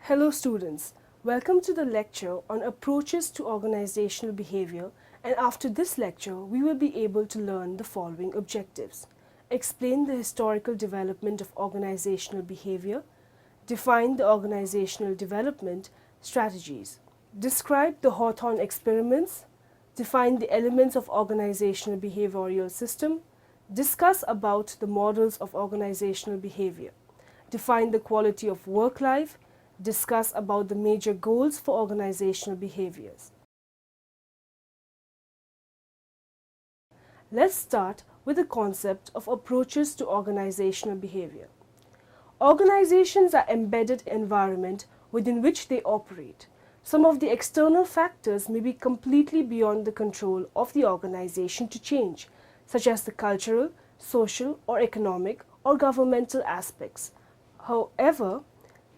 Hello students, welcome to the lecture on approaches to organizational behavior, and after this lecture we will be able to learn the following objectives. Explain the historical development of organizational behavior, define the organizational development strategies, describe the Hawthorne experiments, define the elements of organizational behavioral system, discuss about the models of organizational behavior, define the quality of work life, discuss about the major goals for organizational behaviors. Let's start with the concept of approaches to organizational behavior. Organizations are embedded environment within which they operate. Some of the external factors may be completely beyond the control of the organization to change, such as the cultural, social, or economic or governmental aspects. However,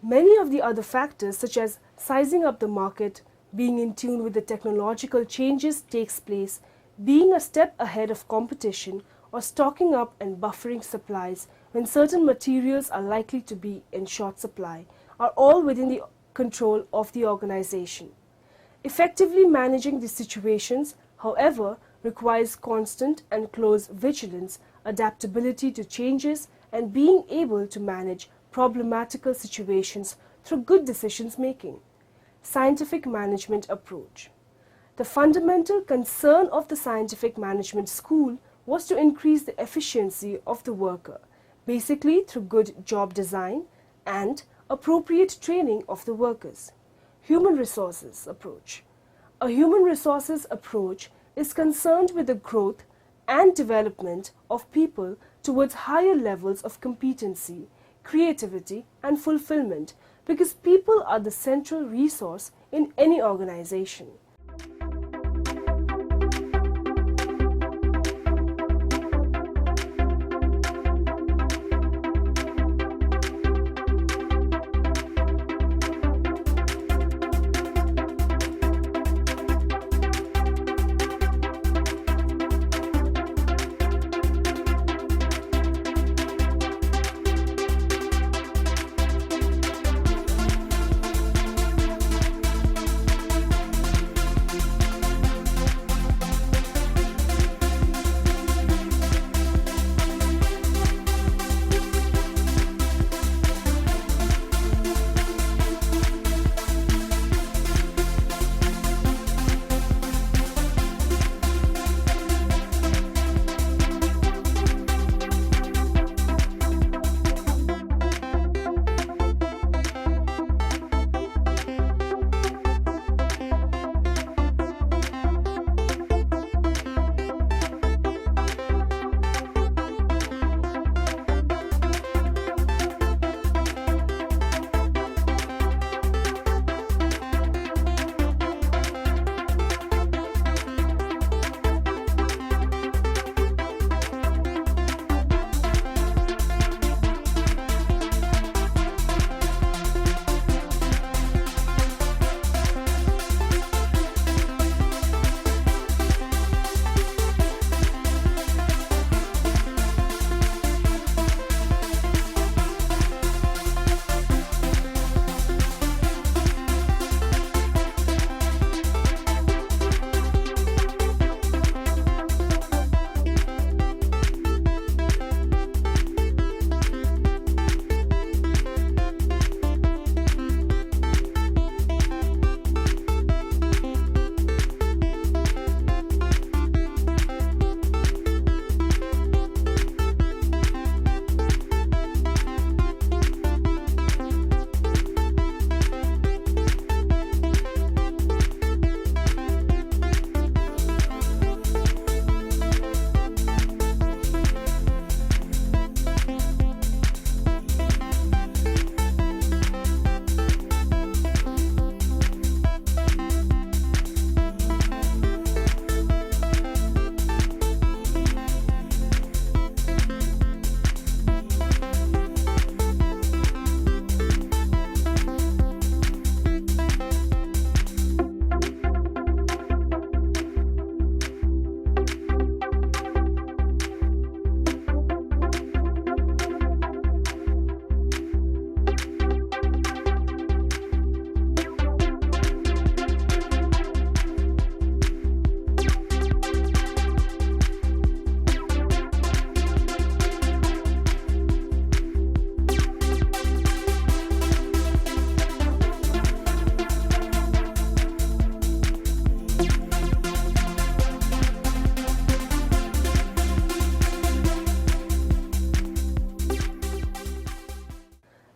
many of the other factors, such as sizing up the market, being in tune with the technological changes takes place, being a step ahead of competition, or stocking up and buffering supplies when certain materials are likely to be in short supply, are all within the control of the organization. Effectively managing these situations, however, requires constant and close vigilance, adaptability to changes, and being able to manage problematical situations through good decisions making. Scientific management approach. The fundamental concern of the scientific management school was to increase the efficiency of the worker, basically through good job design and appropriate training of the workers. Human resources approach. A human resources approach is concerned with the growth and development of people towards higher levels of competency, creativity, and fulfillment, because people are the central resource in any organization.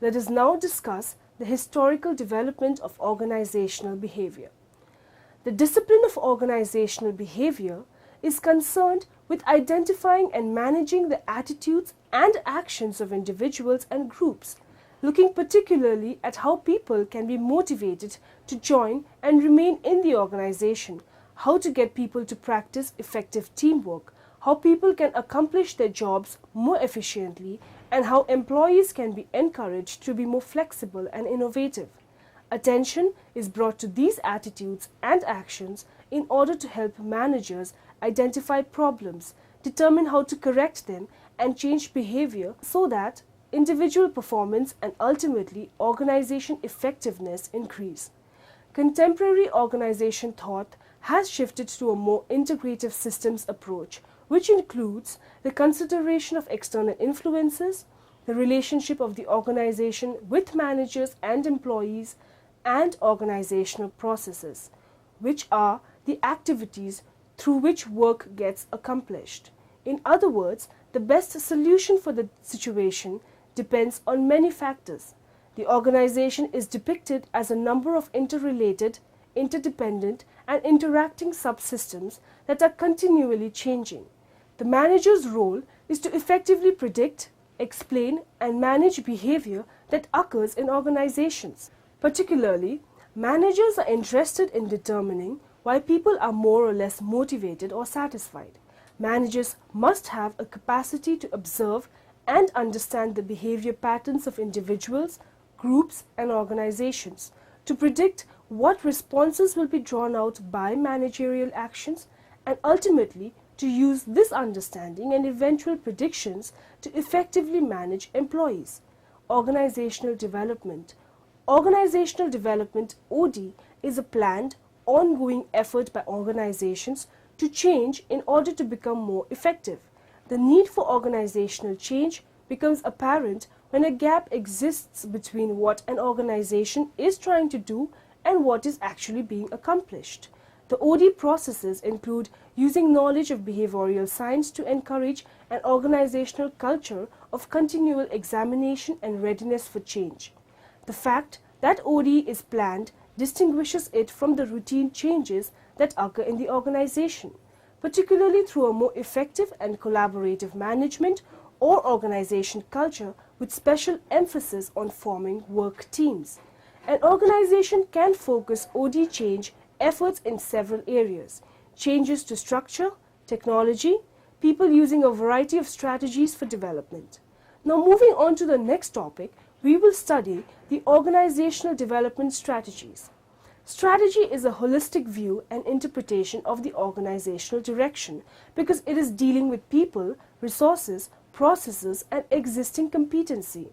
let us now discuss the historical development of organizational behavior. The discipline of organizational behavior is concerned with identifying and managing the attitudes and actions of individuals and groups, looking particularly at how people can be motivated to join and remain in the organization, how to get people to practice effective teamwork, how people can accomplish their jobs more efficiently, and how employees can be encouraged to be more flexible and innovative. Attention is brought to these attitudes and actions in order to help managers identify problems, determine how to correct them, and change behavior so that individual performance and ultimately organization effectiveness increase. Contemporary organization thought has shifted to a more integrative systems approach, which includes the consideration of external influences, the relationship of the organization with managers and employees, and organizational processes, which are the activities through which work gets accomplished. In other words, the best solution for the situation depends on many factors. The organization is depicted as a number of interrelated, interdependent, and interacting subsystems that are continually changing. The manager's role is to effectively predict, explain, and manage behavior that occurs in organizations. Particularly, managers are interested in determining why people are more or less motivated or satisfied. Managers must have a capacity to observe and understand the behavior patterns of individuals, groups, and organizations, to predict what responses will be drawn out by managerial actions, and ultimately to use this understanding and eventual predictions to effectively manage employees. Organizational development. Organizational development (OD) is a planned, ongoing effort by organizations to change in order to become more effective. The need for organizational change becomes apparent when a gap exists between what an organization is trying to do and what is actually being accomplished. The OD processes include using knowledge of behavioral science to encourage an organizational culture of continual examination and readiness for change. The fact that OD is planned distinguishes it from the routine changes that occur in the organization, particularly through a more effective and collaborative management or organization culture with special emphasis on forming work teams. An organization can focus OD change efforts in several areas: changes to structure, technology, people using a variety of strategies for development. Now, moving on to the next topic, we will study the organizational development strategies. Strategy is a holistic view and interpretation of the organizational direction because it is dealing with people, resources, processes, and existing competency.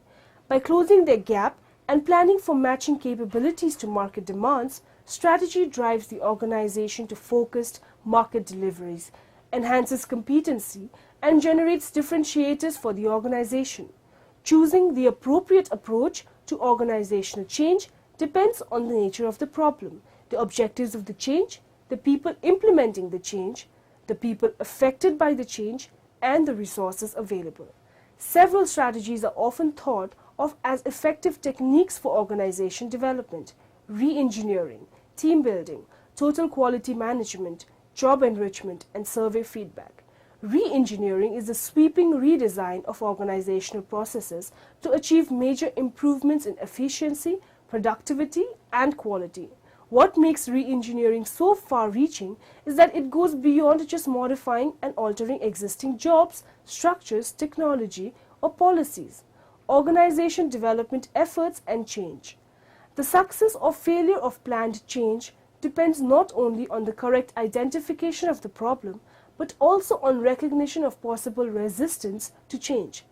By closing their gap and planning for matching capabilities to market demands, strategy drives the organization to focused market deliveries, enhances competency, and generates differentiators for the organization. Choosing the appropriate approach to organizational change depends on the nature of the problem, the objectives of the change, the people implementing the change, the people affected by the change, and the resources available. Several strategies are often thought of as effective techniques for organization development: re-engineering, team building, total quality management, job enrichment, and survey feedback. Re-engineering is a sweeping redesign of organizational processes to achieve major improvements in efficiency, productivity, and quality. What makes re-engineering so far-reaching is that it goes beyond just modifying and altering existing jobs, structures, technology, or policies. Organization development efforts and change. The success or failure of planned change depends not only on the correct identification of the problem, but also on recognition of possible resistance to change.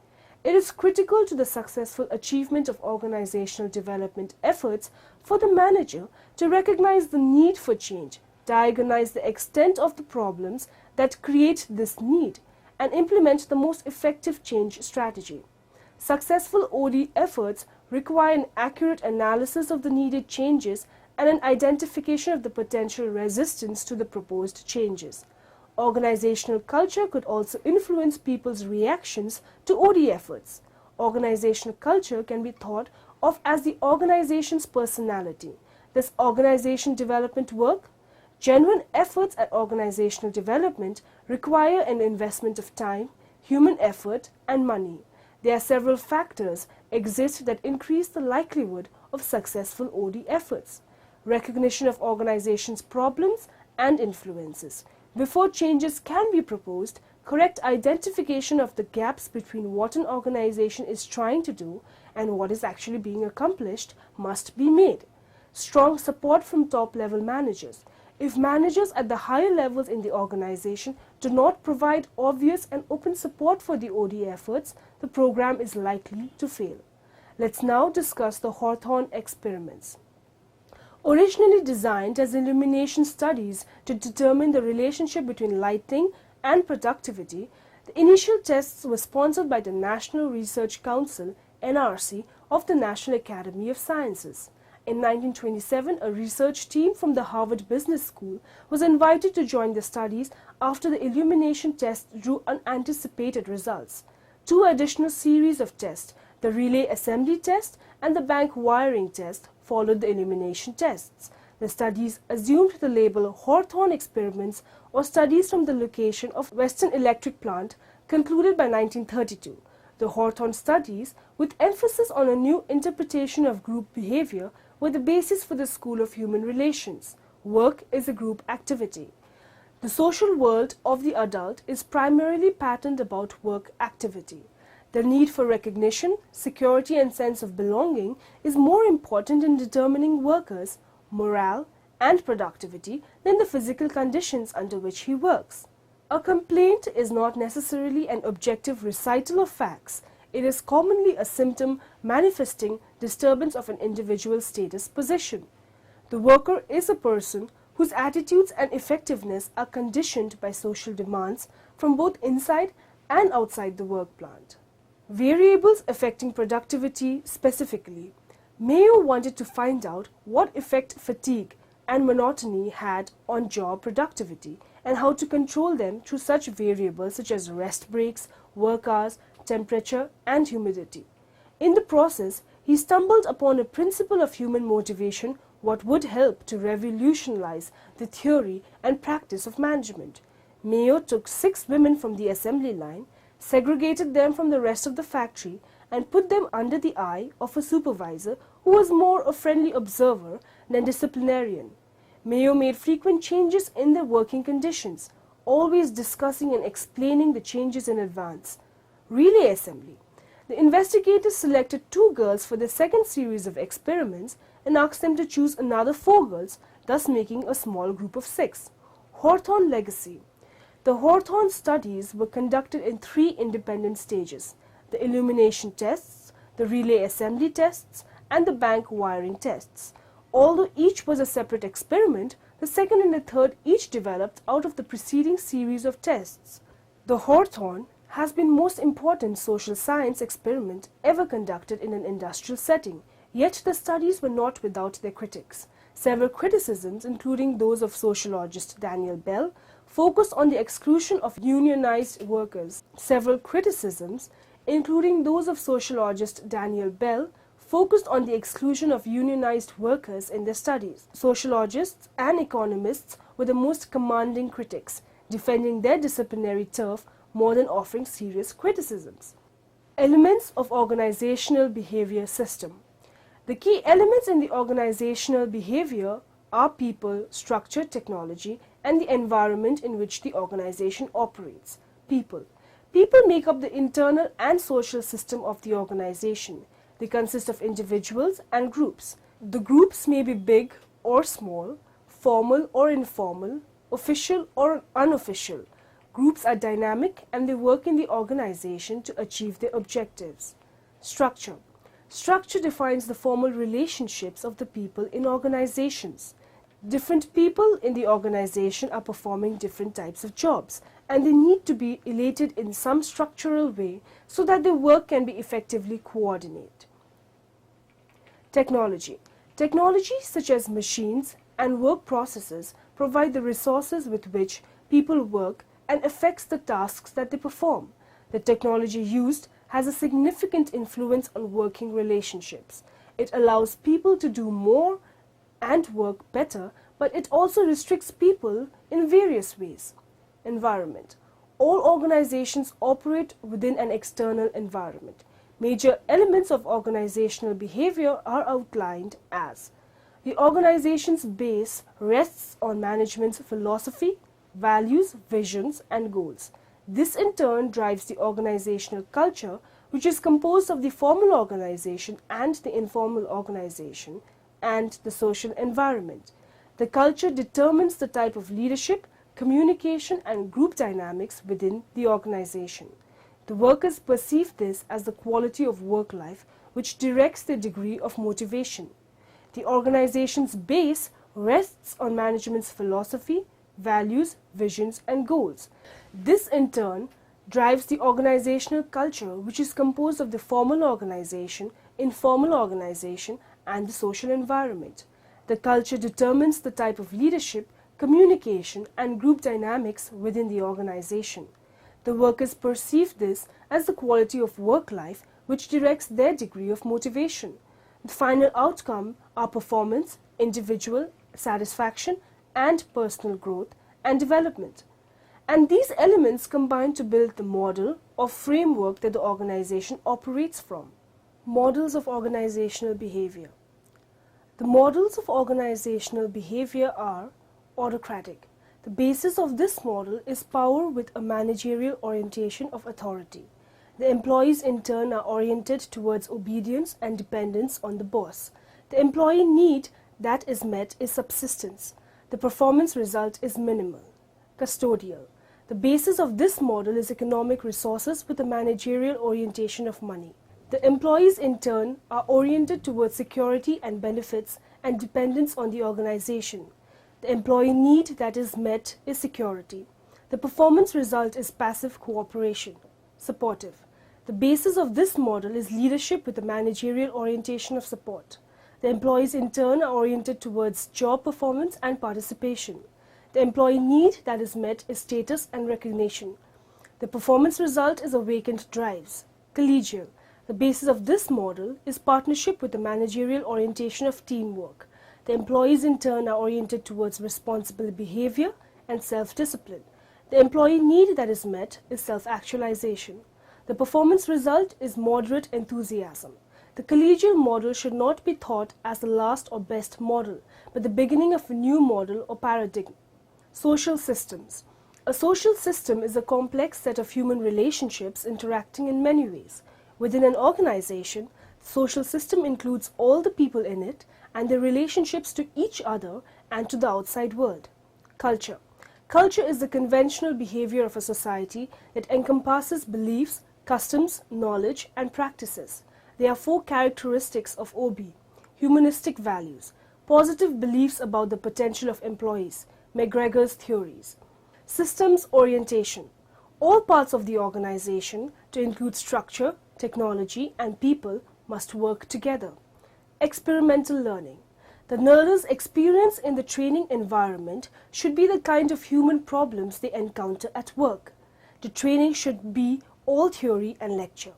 It is critical to the successful achievement of organizational development efforts for the manager to recognize the need for change, diagnose the extent of the problems that create this need, and implement the most effective change strategy. Successful OD efforts require an accurate analysis of the needed changes and an identification of the potential resistance to the proposed changes. Organizational culture could also influence people's reactions to OD efforts. Organizational culture can be thought of as the organization's personality. Does organization development work? Genuine efforts at organizational development require an investment of time, human effort, and money. There are several factors exist that increase the likelihood of successful OD efforts. Recognition of organization's problems and influences. Before changes can be proposed, correct identification of the gaps between what an organization is trying to do and what is actually being accomplished must be made. Strong support from top-level managers. If managers at the higher levels in the organization do not provide obvious and open support for the OD efforts, the program is likely to fail. Let's now discuss the Hawthorne experiments. Originally designed as illumination studies to determine the relationship between lighting and productivity, the initial tests were sponsored by the National Research Council (NRC) of the National Academy of Sciences. In 1927, a research team from the Harvard Business School was invited to join the studies after the illumination tests drew unanticipated results. Two additional series of tests, the relay assembly test and the bank wiring test, followed the illumination tests. The studies assumed the label Hawthorne experiments or studies from the location of Western Electric Plant, concluded by 1932. The Hawthorne studies, with emphasis on a new interpretation of group behavior, were the basis for the School of Human Relations. Work is a group activity. The social world of the adult is primarily patterned about work activity. The need for recognition, security, and sense of belonging is more important in determining workers' morale and productivity than the physical conditions under which he works. A complaint is not necessarily an objective recital of facts. It is commonly a symptom manifesting disturbance of an individual's status position. The worker is a person whose attitudes and effectiveness are conditioned by social demands from both inside and outside the work plant. Variables affecting productivity specifically. Mayo wanted to find out what effect fatigue and monotony had on job productivity and how to control them through such variables such as rest breaks, work hours, temperature, and humidity. In the process, he stumbled upon a principle of human motivation what would help to revolutionize the theory and practice of management. Mayo took 6 women from the assembly line, segregated them from the rest of the factory, and put them under the eye of a supervisor who was more a friendly observer than disciplinarian. Mayo made frequent changes in their working conditions, always discussing and explaining the changes in advance. Relay assembly. The investigators selected 2 girls for the second series of experiments and asked them to choose another 4 girls, thus making a small group of 6. Hawthorne legacy. The Hawthorne studies were conducted in 3 independent stages: the illumination tests, the relay assembly tests, and the bank wiring tests. Although each was a separate experiment, the second and the third each developed out of the preceding series of tests. The Hawthorne has been most important social science experiment ever conducted in an industrial setting, yet the studies were not without their critics. Several criticisms, including those of sociologist Daniel Bell, focused on the exclusion of unionized workers. Several criticisms, including those of sociologist Daniel Bell, focused on the exclusion of unionized workers in their studies. Sociologists and economists were the most commanding critics, defending their disciplinary turf more than offering serious criticisms. Elements of organizational behavior system. The key elements in the organizational behavior are people, structure, technology, and the environment in which the organization operates. People. People make up the internal and social system of the organization. They consist of individuals and groups. The groups may be big or small, formal or informal, official or unofficial. Groups are dynamic and they work in the organization to achieve their objectives. Structure. Structure defines the formal relationships of the people in organizations. Different people in the organization are performing different types of jobs, and they need to be related in some structural way so that their work can be effectively coordinated. Technology. Technology such as machines and work processes provide the resources with which people work and affects the tasks that they perform. The technology used has a significant influence on working relationships. It allows people to do more and work better, but it also restricts people in various ways. Environment. All organizations operate within an external environment. Major elements of organizational behavior are outlined as: the organization's base rests on management's philosophy, values, visions, and goals. This in turn drives the organizational culture, which is composed of the formal organization and the informal organization, and the social environment. The culture determines the type of leadership, communication, and group dynamics within the organization. The workers perceive this as the quality of work life, which directs their degree of motivation. The organization's base rests on management's philosophy, values, visions, and goals. This in turn drives the organizational culture, which is composed of the formal organization, informal organization, and the social environment. The culture determines the type of leadership, communication, and group dynamics within the organization. The workers perceive this as the quality of work life, which directs their degree of motivation. The final outcome are performance, individual satisfaction, and personal growth and development. And these elements combine to build the model or framework that the organization operates from. Models of organizational behavior. The models of organizational behavior are autocratic. The basis of this model is power with a managerial orientation of authority. The employees in turn are oriented towards obedience and dependence on the boss. The employee need that is met is subsistence. The performance result is minimal. Custodial. The basis of this model is economic resources with a managerial orientation of money. The employees in turn are oriented towards security and benefits and dependence on the organization. The employee need that is met is security. The performance result is passive cooperation. Supportive. The basis of this model is leadership with a managerial orientation of support. The employees in turn are oriented towards job performance and participation. The employee need that is met is status and recognition. The performance result is awakened drives. Collegial. The basis of this model is partnership with a managerial orientation of teamwork. The employees in turn are oriented towards responsible behavior and self-discipline. The employee need that is met is self-actualization. The performance result is moderate enthusiasm. The collegial model should not be thought as the last or best model, but the beginning of a new model or paradigm. Social systems. A social system is a complex set of human relationships interacting in many ways. Within an organization, the social system includes all the people in it and their relationships to each other and to the outside world. Culture. Culture is the conventional behavior of a society that encompasses beliefs, customs, knowledge, and practices. There are 4 characteristics of OB: humanistic values, positive beliefs about the potential of employees, McGregor's theories. Systems orientation. All parts of the organization, to include structure, technology, and people, must work together. Experimental learning. The learner's experience in the training environment should be the kind of human problems they encounter at work. The training should be all theory and lecture.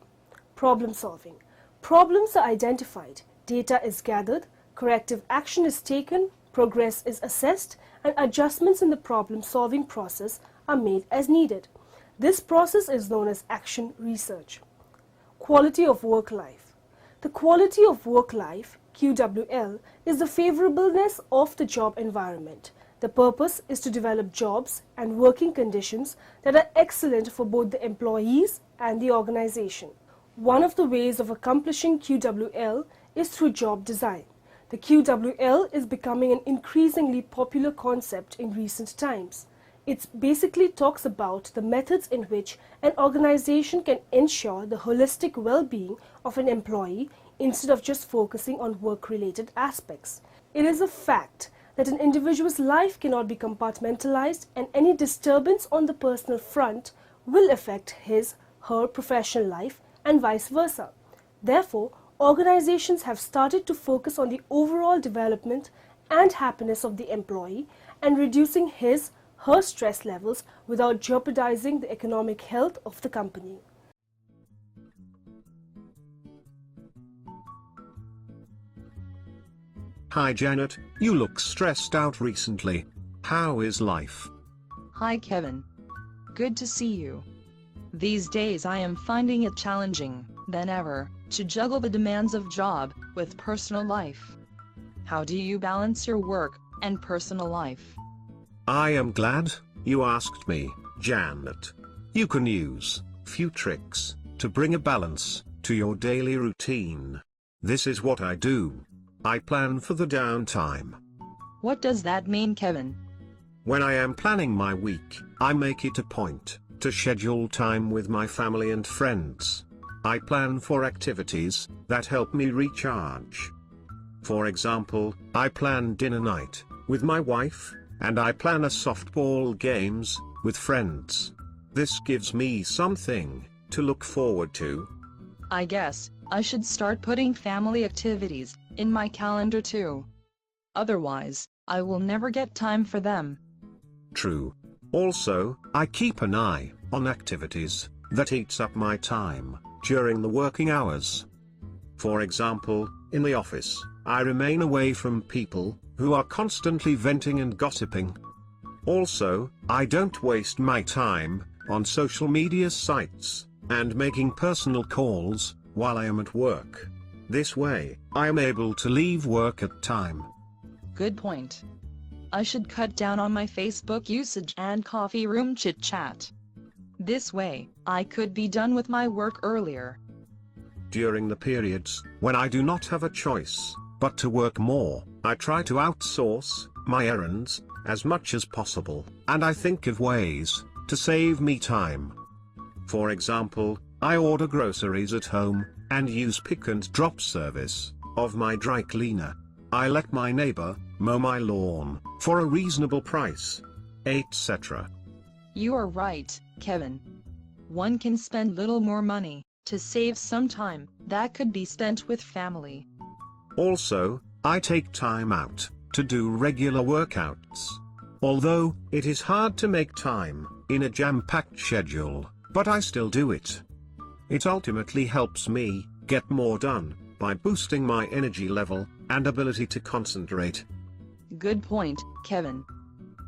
Problem solving. Problems are identified, data is gathered, corrective action is taken, progress is assessed, and adjustments in the problem-solving process are made as needed. This process is known as action research. Quality of work life. The quality of work life, QWL, is the favorableness of the job environment. The purpose is to develop jobs and working conditions that are excellent for both the employees and the organization. One of the ways of accomplishing QWL is through job design. The QWL is becoming an increasingly popular concept in recent times. It basically talks about the methods in which an organization can ensure the holistic well-being of an employee instead of just focusing on work-related aspects. It is a fact that an individual's life cannot be compartmentalized, and any disturbance on the personal front will affect his/her professional life and vice versa. Therefore, organizations have started to focus on the overall development and happiness of the employee and reducing his/her stress levels without jeopardizing the economic health of the company. Hi Janet, you look stressed out recently. How is life? Hi Kevin. Good to see you. These days I am finding it challenging than ever to juggle the demands of job with personal life. How do you balance your work and personal life? I am glad you asked me, Janet. You can use few tricks to bring a balance to your daily routine. This is what I do. I plan for the downtime. What does that mean, Kevin? When I am planning my week, I make it a point to schedule time with my family and friends. I plan for activities that help me recharge. For example, I plan dinner night with my wife, and I plan a softball games with friends. This gives me something to look forward to. I guess I should start putting family activities in my calendar too. Otherwise, I will never get time for them. True. Also, I keep an eye on activities that eats up my time during the working hours. For example, in the office, I remain away from people who are constantly venting and gossiping. Also, I don't waste my time on social media sites and making personal calls while I am at work. This way, I am able to leave work at time. Good point. I should cut down on my Facebook usage and coffee room chit-chat. This way, I could be done with my work earlier. During the periods when I do not have a choice but to work more, I try to outsource my errands as much as possible, and I think of ways to save me time. For example, I order groceries at home and use pick and drop service of my dry cleaner. I let my neighbor mow my lawn for a reasonable price, etc. You are right, Kevin. One can spend little more money to save some time that could be spent with family. Also, I take time out to do regular workouts. Although, it is hard to make time in a jam-packed schedule, but I still do it. It ultimately helps me get more done by boosting my energy level and ability to concentrate. Good point, Kevin.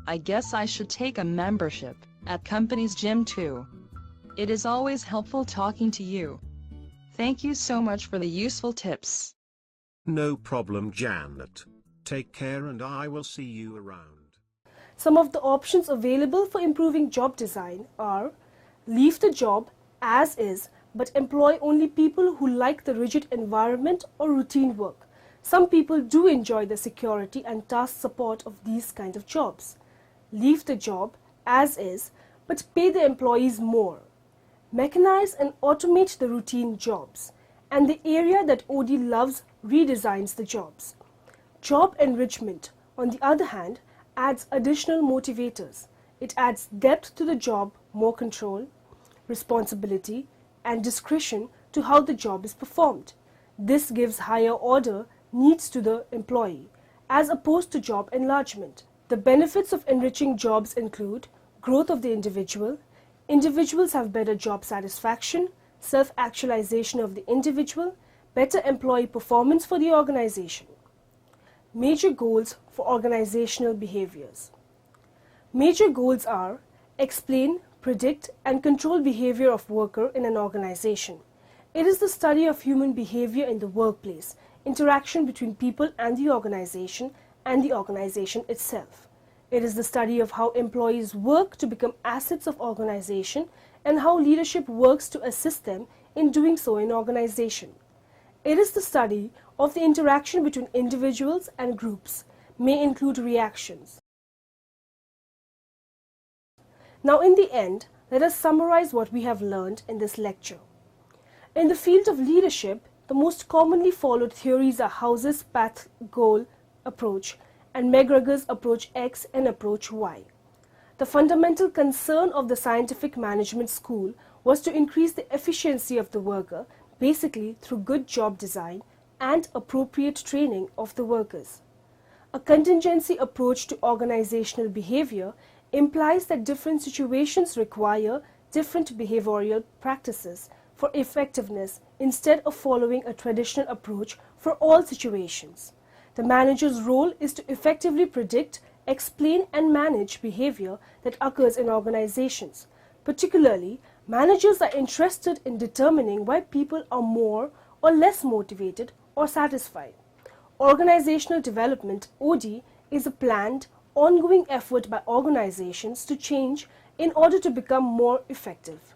I guess I should take a membership at company's gym too. It is always helpful talking to you. Thank you so much for the useful tips. No problem, Janet. Take care and I will see you around. Some of the options available for improving job design are: leave the job as is but employ only people who like the rigid environment or routine work. Some people do enjoy the security and task support of these kinds of jobs. Leave the job as is but pay the employees more. Mechanize and automate the routine jobs, and the area that OD loves redesigns the jobs. Job enrichment, on the other hand, adds additional motivators. It adds depth to the job, more control, responsibility, and discretion to how the job is performed. This gives higher order needs to the employee, as opposed to job enlargement. The benefits of enriching jobs include growth of the individual. Individuals have better job satisfaction, self-actualization of the individual, better employee performance for the organization. Major goals for organizational behaviors. Major goals are: explain, predict, and control behavior of worker in an organization. It is the study of human behavior in the workplace, interaction between people and the organization itself. It is the study of how employees work to become assets of organization and how leadership works to assist them in doing so in organization. It is the study of the interaction between individuals and groups, may include reactions. Now in the end, let us summarize what we have learned in this lecture. In the field of leadership, the most commonly followed theories are House's path-goal approach and McGregor's approach X and approach Y. The fundamental concern of the scientific management school was to increase the efficiency of the worker, basically through good job design and appropriate training of the workers. A contingency approach to organizational behavior implies that different situations require different behavioral practices for effectiveness instead of following a traditional approach for all situations. The manager's role is to effectively predict, explain, and manage behavior that occurs in organizations. Particularly, managers are interested in determining why people are more or less motivated or satisfied. Organizational development (OD) is a planned, ongoing effort by organizations to change in order to become more effective.